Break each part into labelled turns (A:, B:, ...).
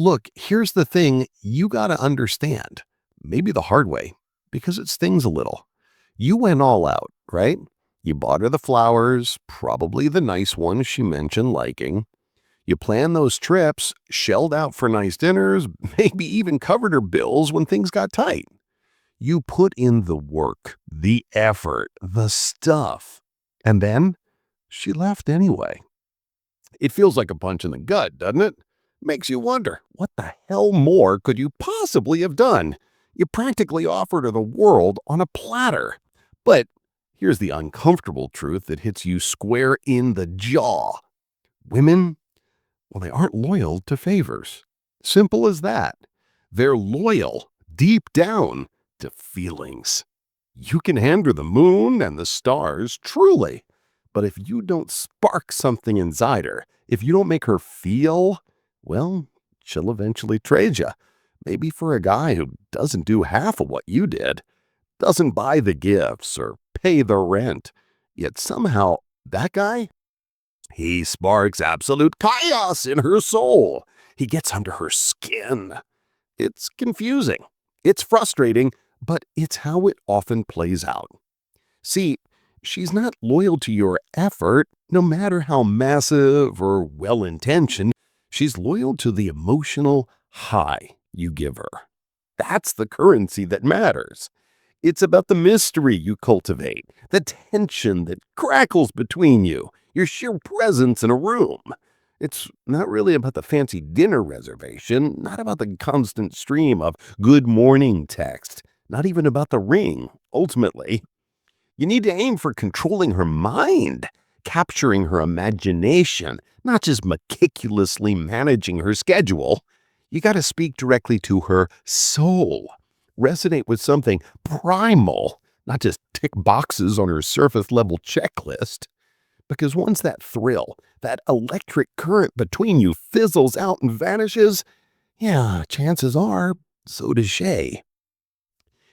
A: Look, here's the thing you got to understand, maybe the hard way, because it stings a little. You went all out, right? You bought her the flowers, probably the nice ones she mentioned liking. You planned those trips, shelled out for nice dinners, maybe even covered her bills when things got tight. You put in the work, the effort, the stuff. And then she left anyway. It feels like a punch in the gut, doesn't it? Makes you wonder, what the hell more could you possibly have done? You practically offered her the world on a platter. But here's the uncomfortable truth that hits you square in the jaw. Women, well, they aren't loyal to favors. Simple as that. They're loyal, deep down, to feelings. You can hand her the moon and the stars, truly. But if you don't spark something inside her, if you don't make her feel, well, she'll eventually trade you. Maybe for a guy who doesn't do half of what you did, doesn't buy the gifts or pay the rent. Yet somehow, that guy, he sparks absolute chaos in her soul. He gets under her skin. It's confusing. It's frustrating, but it's how it often plays out. See, she's not loyal to your effort, no matter how massive or well-intentioned. She's loyal to the emotional high you give her. That's the currency that matters. It's about the mystery you cultivate, the tension that crackles between you, your sheer presence in a room. It's not really about the fancy dinner reservation, not about the constant stream of good morning text, not even about the ring, ultimately. You need to aim for controlling her mind, capturing her imagination, not just meticulously managing her schedule. You got to speak directly to her soul, resonate with something primal, not just tick boxes on her surface level checklist. Because once that thrill, that electric current between you fizzles out and vanishes, yeah, chances are, so does she.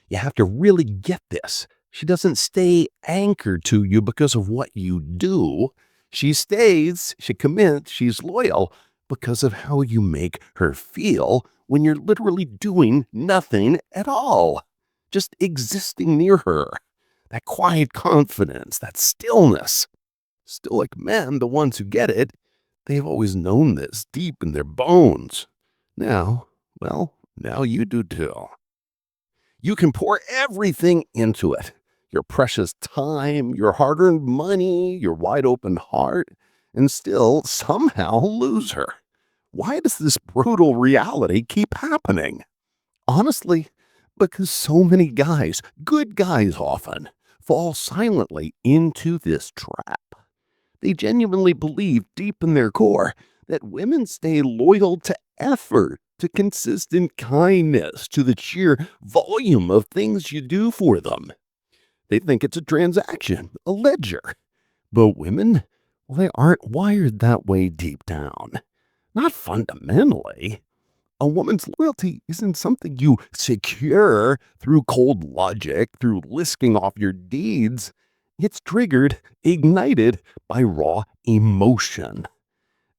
A: You have to really get this. She doesn't stay anchored to you because of what you do. She stays, she commits, she's loyal because of how you make her feel when you're literally doing nothing at all. Just existing near her. That quiet confidence, that stillness. Stoic men, the ones who get it, they've always known this deep in their bones. Now you do too. You can pour everything into it. Your precious time, your hard-earned money, your wide-open heart, and still somehow lose her. Why does this brutal reality keep happening? Honestly, because so many guys, good guys often, fall silently into this trap. They genuinely believe deep in their core that women stay loyal to effort, to consistent kindness, to the sheer volume of things you do for them. They think it's a transaction, a ledger. But women, well, they aren't wired that way deep down. Not fundamentally. A woman's loyalty isn't something you secure through cold logic, through listing off your deeds. It's triggered, ignited by raw emotion.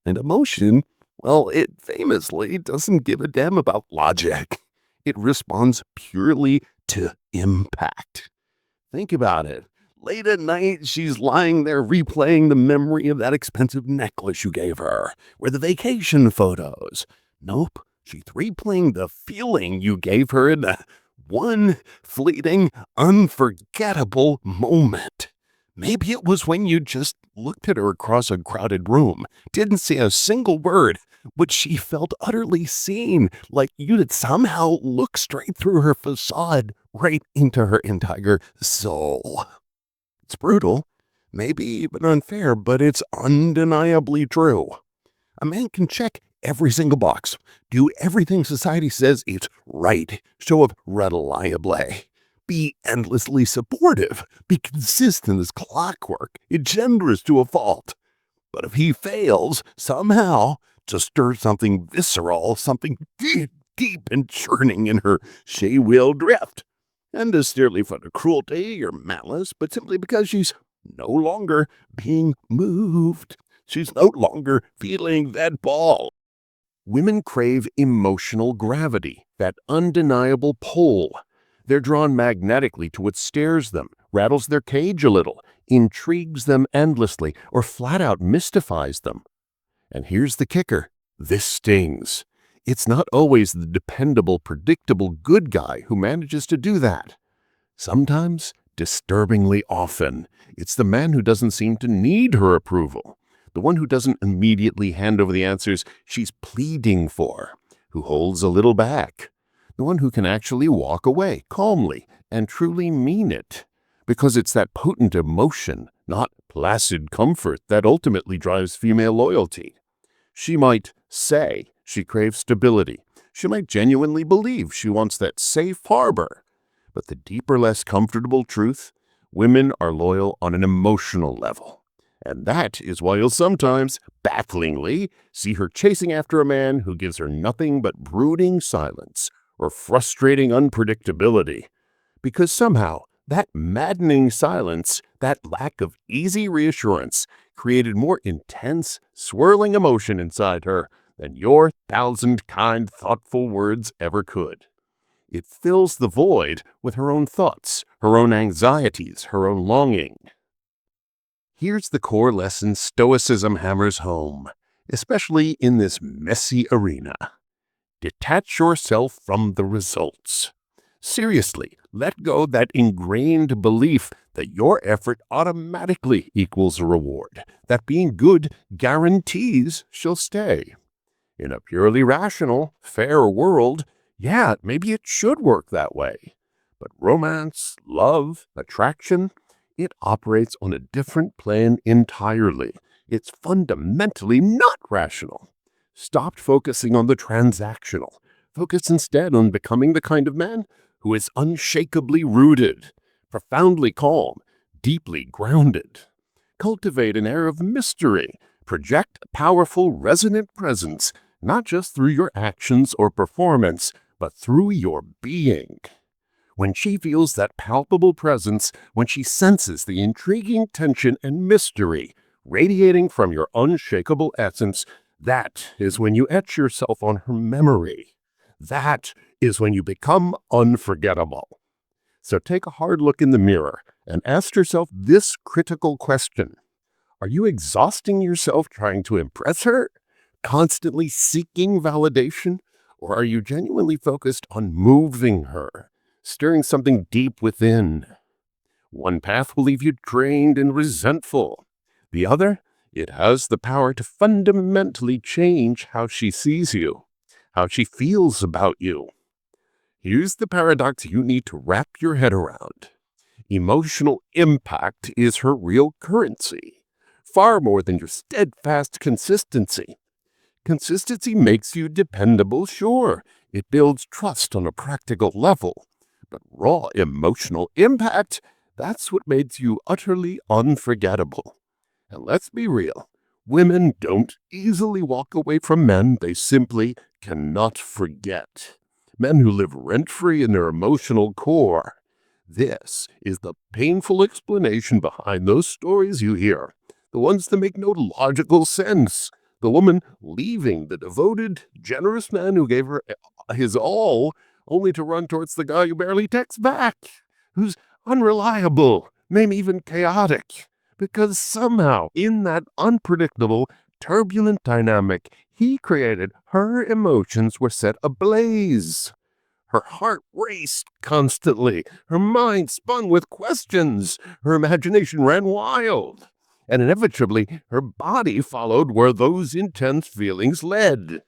A: And emotion, well, it famously doesn't give a damn about logic. It responds purely to impact. Think about it. Late at night, she's lying there replaying the memory of that expensive necklace you gave her, or the vacation photos. Nope, she's replaying the feeling you gave her in that one fleeting, unforgettable moment. Maybe it was when you just looked at her across a crowded room, didn't say a single word, but she felt utterly seen, like you'd somehow look straight through her facade, right into her entire soul. It's brutal, maybe even unfair, but it's undeniably true. A man can check every single box, do everything society says it's right, show up reliably, be endlessly supportive, be consistent as clockwork, generous to a fault. But if he fails, somehow, to stir something visceral, something deep and churning in her, she will drift. And necessarily for the cruelty or malice, but simply because she's no longer being moved. She's no longer feeling that ball.
B: Women crave emotional gravity, that undeniable pull. They're drawn magnetically to what stares them, rattles their cage a little, intrigues them endlessly, or flat out mystifies them. And here's the kicker. This stings. It's not always the dependable, predictable good guy who manages to do that. Sometimes, disturbingly often, it's the man who doesn't seem to need her approval, the one who doesn't immediately hand over the answers she's pleading for, who holds a little back, the one who can actually walk away calmly and truly mean it, because it's that potent emotion, not placid comfort, that ultimately drives female loyalty. She might say she craves stability. She might genuinely believe she wants that safe harbor. But the deeper, less comfortable truth, women are loyal on an emotional level. And that is why you'll sometimes, bafflingly, see her chasing after a man who gives her nothing but brooding silence or frustrating unpredictability. Because somehow, that maddening silence, that lack of easy reassurance, created more intense, swirling emotion inside her than your 1,000 kind, thoughtful words ever could. It fills the void with her own thoughts, her own anxieties, her own longing. Here's the core lesson Stoicism hammers home, especially in this messy arena. Detach yourself from the results. Seriously, let go that ingrained belief that your effort automatically equals a reward, that being good guarantees she'll stay. In a purely rational, fair world, yeah, maybe it should work that way. But romance, love, attraction, it operates on a different plane entirely. It's fundamentally not rational. Stop focusing on the transactional. Focus instead on becoming the kind of man who is unshakably rooted, profoundly calm, deeply grounded. Cultivate an air of mystery. Project a powerful, resonant presence, not just through your actions or performance, but through your being. When she feels that palpable presence, when she senses the intriguing tension and mystery radiating from your unshakable essence, that is when you etch yourself on her memory. That is when you become unforgettable. So take a hard look in the mirror and ask yourself this critical question. Are you exhausting yourself trying to impress her? Constantly seeking validation? Or are you genuinely focused on moving her, stirring something deep within? One path will leave you drained and resentful. The other, it has the power to fundamentally change how she sees you, how she feels about you. Here's the paradox you need to wrap your head around. Emotional impact is her real currency, far more than your steadfast consistency. Consistency makes you dependable, sure. It builds trust on a practical level. But raw emotional impact, that's what makes you utterly unforgettable. And let's be real, women don't easily walk away from men they simply cannot forget. Men who live rent-free in their emotional core. This is the painful explanation behind those stories you hear, the ones that make no logical sense. The woman leaving the devoted, generous man who gave her his all, only to run towards the guy who barely texts back, who's unreliable, maybe even chaotic, because somehow, in that unpredictable, turbulent dynamic he created, her emotions were set ablaze. Her heart raced constantly, her mind spun with questions, her imagination ran wild, and inevitably her body followed where those intense feelings led.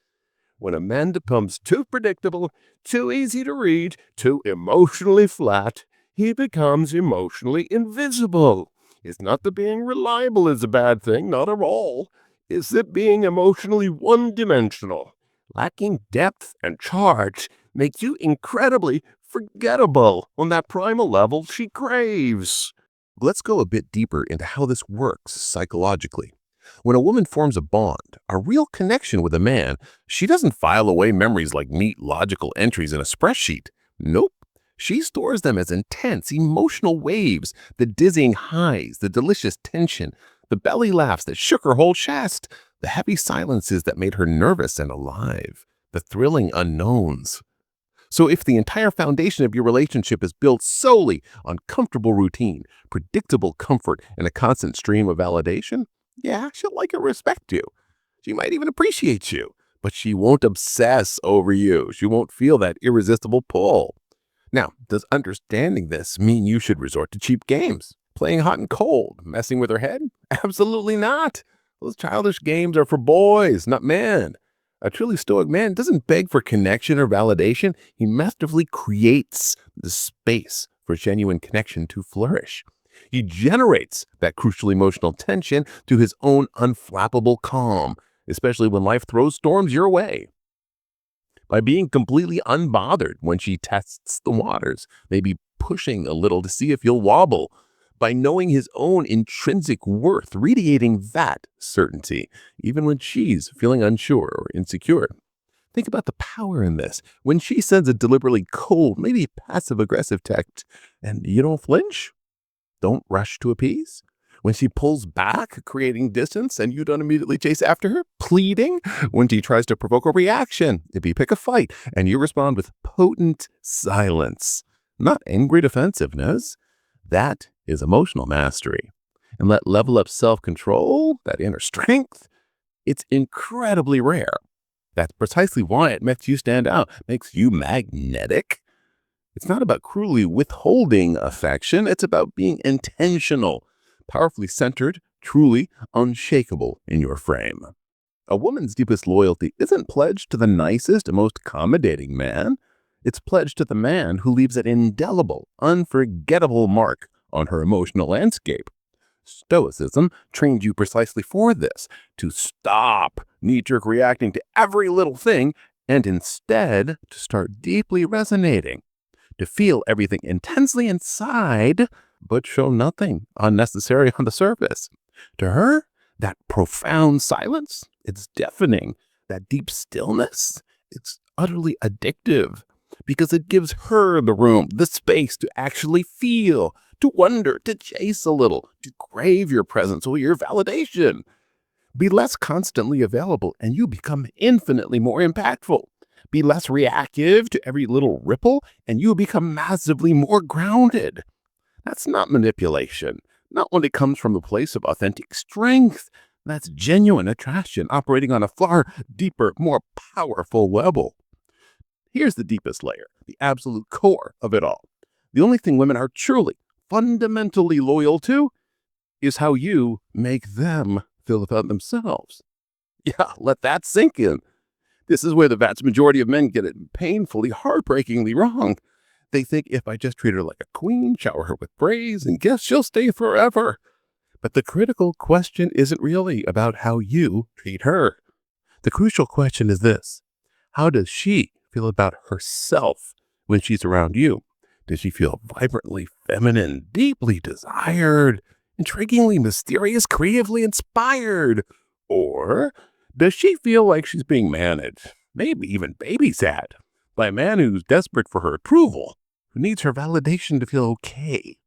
B: When a man becomes too predictable, too easy to read, too emotionally flat, he becomes emotionally invisible. It's not that being reliable is a bad thing, not at all. It's that being emotionally one-dimensional, lacking depth and charge, makes you incredibly forgettable on that primal level she craves.
A: Let's go a bit deeper into how this works psychologically. When a woman forms a bond, a real connection with a man, she doesn't file away memories like neat logical entries in a spreadsheet. Nope. She stores them as intense emotional waves, the dizzying highs, the delicious tension, the belly laughs that shook her whole chest,
B: the heavy silences that made her nervous and alive, the thrilling unknowns. So if the entire foundation of your relationship is built solely on comfortable routine, predictable comfort, and a constant stream of validation, yeah, she'll like and respect you. She might even appreciate you, but she won't obsess over you. She won't feel that irresistible pull. Now, does understanding this mean you should resort to cheap games, playing hot and cold, messing with her head? Absolutely not. Those childish games are for boys, not men. A truly stoic man doesn't beg for connection or validation. He masterfully creates the space for genuine connection to flourish. He generates that crucial emotional tension through his own unflappable calm, especially when life throws storms your way. By being completely unbothered when she tests the waters, maybe pushing a little to see if you'll wobble, by knowing his own intrinsic worth, radiating that certainty, even when she's feeling unsure or insecure. Think about the power in this. When she sends a deliberately cold, maybe passive-aggressive text, and you don't flinch, don't rush to appease. When she pulls back, creating distance, and you don't immediately chase after her, pleading. When she tries to provoke a reaction, if you pick a fight, and you respond with potent silence, not angry defensiveness, that is emotional mastery. And that level of self-control, that inner strength, it's incredibly rare. That's precisely why it makes you stand out, makes you magnetic. It's not about cruelly withholding affection. It's about being intentional, powerfully centered, truly unshakable in your frame. A woman's deepest loyalty isn't pledged to the nicest and most accommodating man. It's pledged to the man who leaves an indelible, unforgettable mark on her emotional landscape. Stoicism trained you precisely for this, to stop knee-jerk reacting to every little thing and instead to start deeply resonating, to feel everything intensely inside but show nothing unnecessary on the surface. To her, that profound silence, it's deafening. That deep stillness, it's utterly addictive because it gives her the room, the space to actually feel, to wonder, to chase a little, to crave your presence or your validation. Be less constantly available and you become infinitely more impactful. Be less reactive to every little ripple and you become massively more grounded. That's not manipulation, not when it comes from a place of authentic strength. That's genuine attraction operating on a far deeper, more powerful level. Here's the deepest layer, the absolute core of it all. The only thing women are truly, fundamentally loyal to is how you make them feel about themselves. Yeah, let that sink in. This is where the vast majority of men get it painfully, heartbreakingly wrong. They think if I just treat her like a queen, shower her with praise, and guess she'll stay forever. But the critical question isn't really about how you treat her. The crucial question is this: how does she feel about herself when she's around you? Does she feel vibrantly feminine, deeply desired, intriguingly mysterious, creatively inspired? Or does she feel like she's being managed, maybe even babysat, by a man who's desperate for her approval, who needs her validation to feel okay?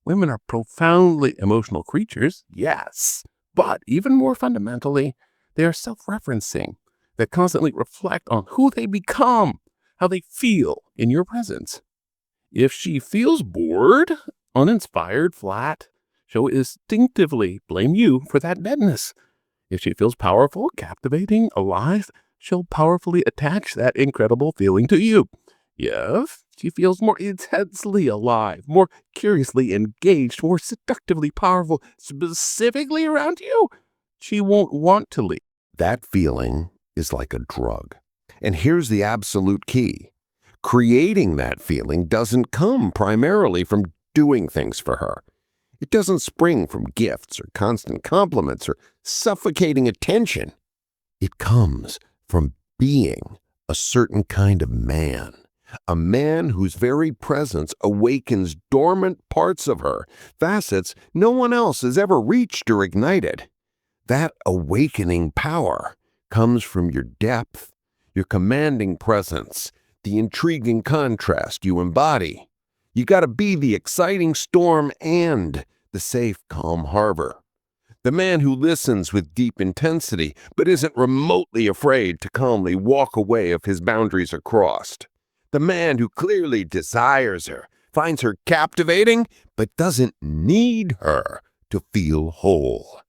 B: Women are profoundly emotional creatures, yes, but even more fundamentally, they are self-referencing. They constantly reflect on who they become, how they feel in your presence. If she feels bored, uninspired, flat, she'll instinctively blame you for that deadness. If she feels powerful, captivating, alive, she'll powerfully attach that incredible feeling to you. If she feels more intensely alive, more curiously engaged, more seductively powerful, specifically around you, she won't want to leave.
A: That feeling is like a drug. And here's the absolute key. Creating that feeling doesn't come primarily from doing things for her. It doesn't spring from gifts or constant compliments or suffocating attention. It comes from being a certain kind of man. A man whose very presence awakens dormant parts of her, facets no one else has ever reached or ignited. That awakening power comes from your depth, your commanding presence, the intriguing contrast you embody. You got to be the exciting storm and the safe, calm harbor.
B: The man who listens with deep intensity, but isn't remotely afraid to calmly walk away if his boundaries are crossed. The man who clearly desires her, finds her captivating, but doesn't need her to feel whole.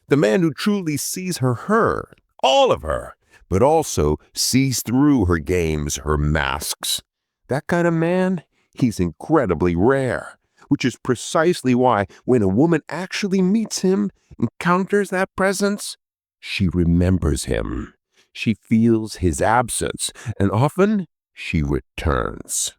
B: The man who truly sees her, all of her, but also sees through her games, her masks. That kind of man, he's incredibly rare, which is precisely why when a woman actually meets him, encounters that presence, she remembers him. She feels his absence, and often she returns.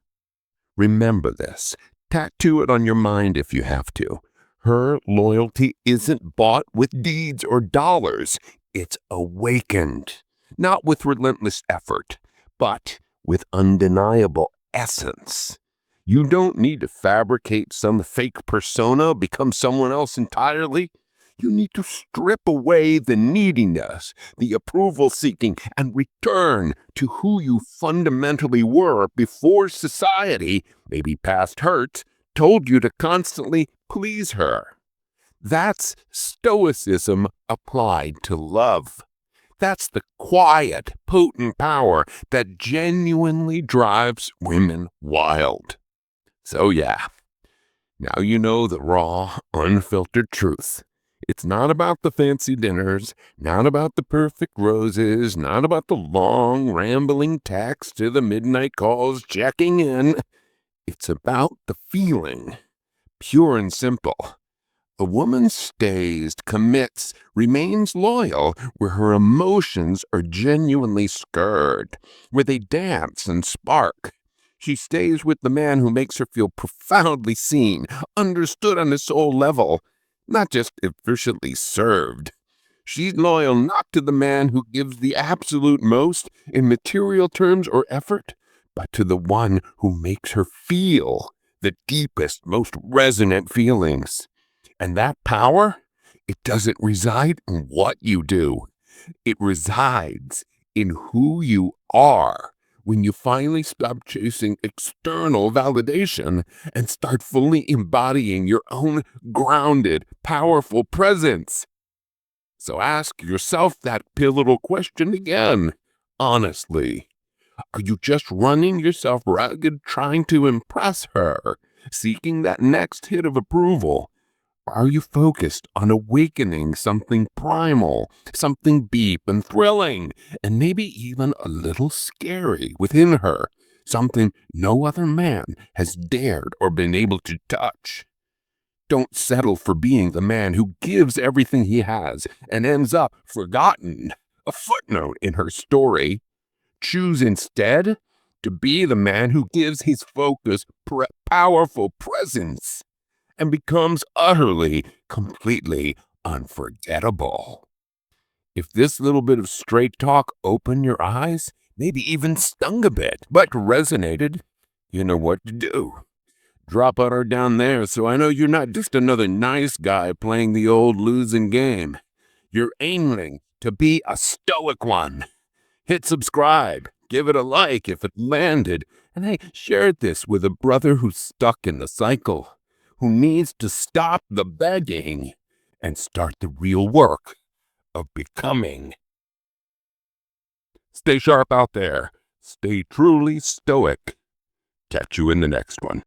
B: Remember this. Tattoo it on your mind if you have to. Her loyalty isn't bought with deeds or dollars. It's awakened, not with relentless effort, but with undeniable essence. You don't need to fabricate some fake persona, become someone else entirely. You need to strip away the neediness, the approval seeking, and return to who you fundamentally were before society, maybe past hurts, told you to constantly please her. That's Stoicism applied to love. That's the quiet, potent power that genuinely drives women wild. So yeah, now you know the raw, unfiltered truth. It's not about the fancy dinners, not about the perfect roses, not about the long, rambling texts to the midnight calls checking in. It's about the feeling, pure and simple. A woman stays, commits, remains loyal where her emotions are genuinely stirred, where they dance and spark. She stays with the man who makes her feel profoundly seen, understood on a soul level, not just efficiently served. She's loyal not to the man who gives the absolute most in material terms or effort, but to the one who makes her feel the deepest, most resonant feelings. And that power, it doesn't reside in what you do. It resides in who you are when you finally stop chasing external validation and start fully embodying your own grounded, powerful presence. So ask yourself that pivotal question again, honestly. Are you just running yourself ragged trying to impress her, seeking that next hit of approval? Are you focused on awakening something primal, something deep and thrilling, and maybe even a little scary within her, something no other man has dared or been able to touch? Don't settle for being the man who gives everything he has and ends up forgotten, a footnote in her story. Choose instead to be the man who gives his focus powerful presence and becomes utterly, completely unforgettable. If this little bit of straight talk opened your eyes, maybe even stung a bit, but resonated, you know what to do. Drop on her down there so I know you're not just another nice guy playing the old losing game. You're aiming to be a stoic one. Hit subscribe, give it a like if it landed, and hey, share this with a brother who's stuck in the cycle, who needs to stop the begging and start the real work of becoming. Stay sharp out there. Stay truly stoic. Catch you in the next one.